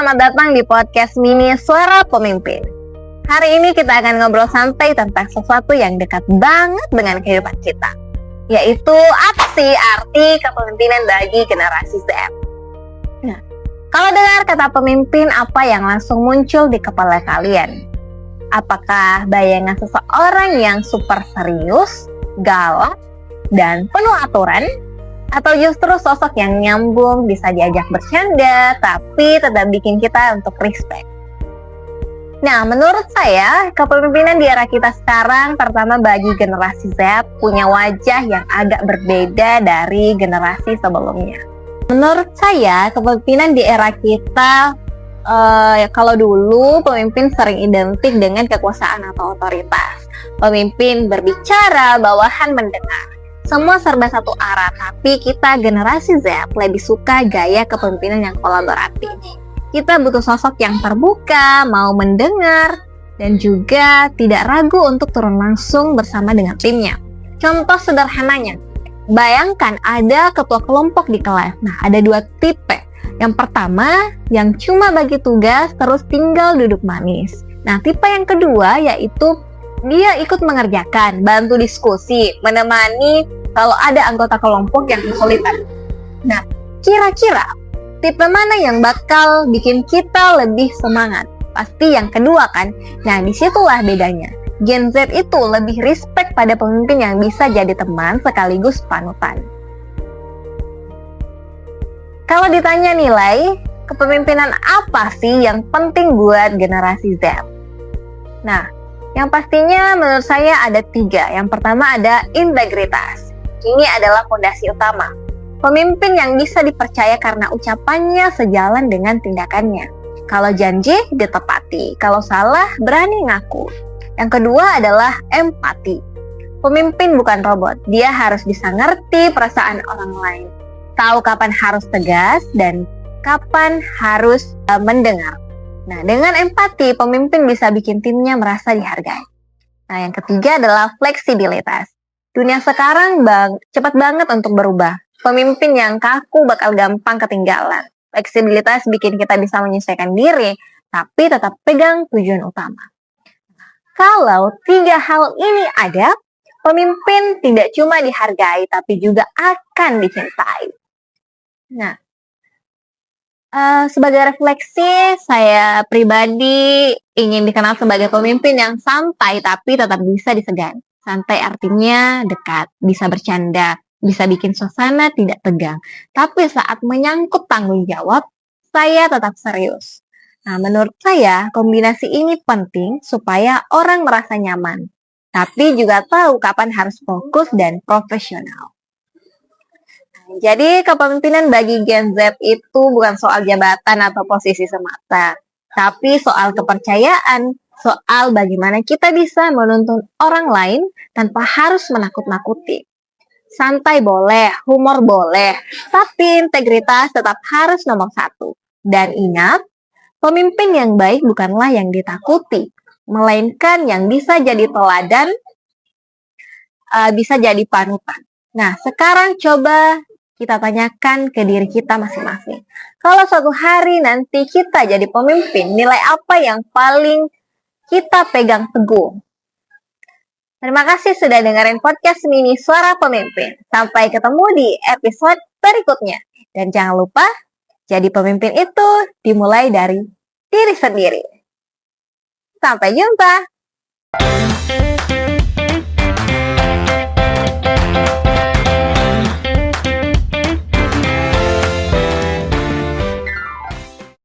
selamat datang di podcast mini Suara Pemimpin. Hari ini kita akan ngobrol santai tentang sesuatu yang dekat banget dengan kehidupan kita, yaitu apa sih arti kepemimpinan bagi generasi Z? Nah, kalau dengar kata pemimpin, apa yang langsung muncul di kepala kalian? Apakah bayangan seseorang yang super serius, galak, dan penuh aturan? Atau justru sosok yang nyambung, bisa diajak bercanda, tapi tetap bikin kita untuk respect? Nah, menurut saya, kepemimpinan di era kita sekarang, terutama bagi generasi Z, punya wajah yang agak berbeda dari generasi sebelumnya. Menurut saya, kepemimpinan di era kita, kalau dulu pemimpin sering identik dengan kekuasaan atau otoritas. Pemimpin berbicara, bawahan mendengar. Semua serba satu arah, tapi kita generasi Z lebih suka gaya kepemimpinan yang kolaboratif. Kita butuh sosok yang terbuka, mau mendengar, dan juga tidak ragu untuk turun langsung bersama dengan timnya. Contoh sederhananya, bayangkan ada ketua kelompok di kelas. Nah, ada dua tipe. Yang pertama, yang cuma bagi tugas terus tinggal duduk manis. Nah, tipe yang kedua yaitu dia ikut mengerjakan, bantu diskusi, menemani kalau ada anggota kelompok yang kesulitan. Nah, kira-kira tipe mana yang bakal bikin kita lebih semangat? Pasti yang kedua kan? Nah, disitulah bedanya. Gen Z itu lebih respect pada pemimpin yang bisa jadi teman sekaligus panutan. Kalau ditanya nilai, kepemimpinan apa sih yang penting buat generasi Z? Nah, yang pastinya menurut saya ada 3. Yang pertama ada integritas. Ini adalah fondasi utama. Pemimpin yang bisa dipercaya karena ucapannya sejalan dengan tindakannya. Kalau janji, ditepati. Kalau salah, berani ngaku. Yang kedua adalah empati. Pemimpin bukan robot. Dia harus bisa ngerti perasaan orang lain. Tahu kapan harus tegas dan kapan harus mendengar. Nah, dengan empati, pemimpin bisa bikin timnya merasa dihargai. Nah, yang ketiga adalah fleksibilitas. Dunia sekarang cepat banget untuk berubah. Pemimpin yang kaku bakal gampang ketinggalan. Fleksibilitas bikin kita bisa menyesuaikan diri, tapi tetap pegang tujuan utama. Kalau 3 hal ini ada, pemimpin tidak cuma dihargai, tapi juga akan dicintai. Nah, sebagai refleksi, saya pribadi ingin dikenal sebagai pemimpin yang santai tapi tetap bisa disegani. Santai artinya dekat, bisa bercanda, bisa bikin suasana tidak tegang. Tapi saat menyangkut tanggung jawab, saya tetap serius. Nah, menurut saya kombinasi ini penting supaya orang merasa nyaman, tapi juga tahu kapan harus fokus dan profesional. Jadi kepemimpinan bagi Gen Z itu bukan soal jabatan atau posisi semata, tapi soal kepercayaan, soal bagaimana kita bisa menuntun orang lain tanpa harus menakut-nakuti. Santai boleh, humor boleh, tapi integritas tetap harus nomor 1. Dan ingat, pemimpin yang baik bukanlah yang ditakuti, melainkan yang bisa jadi teladan, bisa jadi panutan. Nah, sekarang coba kita tanyakan ke diri kita masing-masing. Kalau suatu hari nanti kita jadi pemimpin, nilai apa yang paling kita pegang teguh? Terima kasih sudah dengerin podcast mini Suara Pemimpin. Sampai ketemu di episode berikutnya. Dan jangan lupa, jadi pemimpin itu dimulai dari diri sendiri. Sampai jumpa.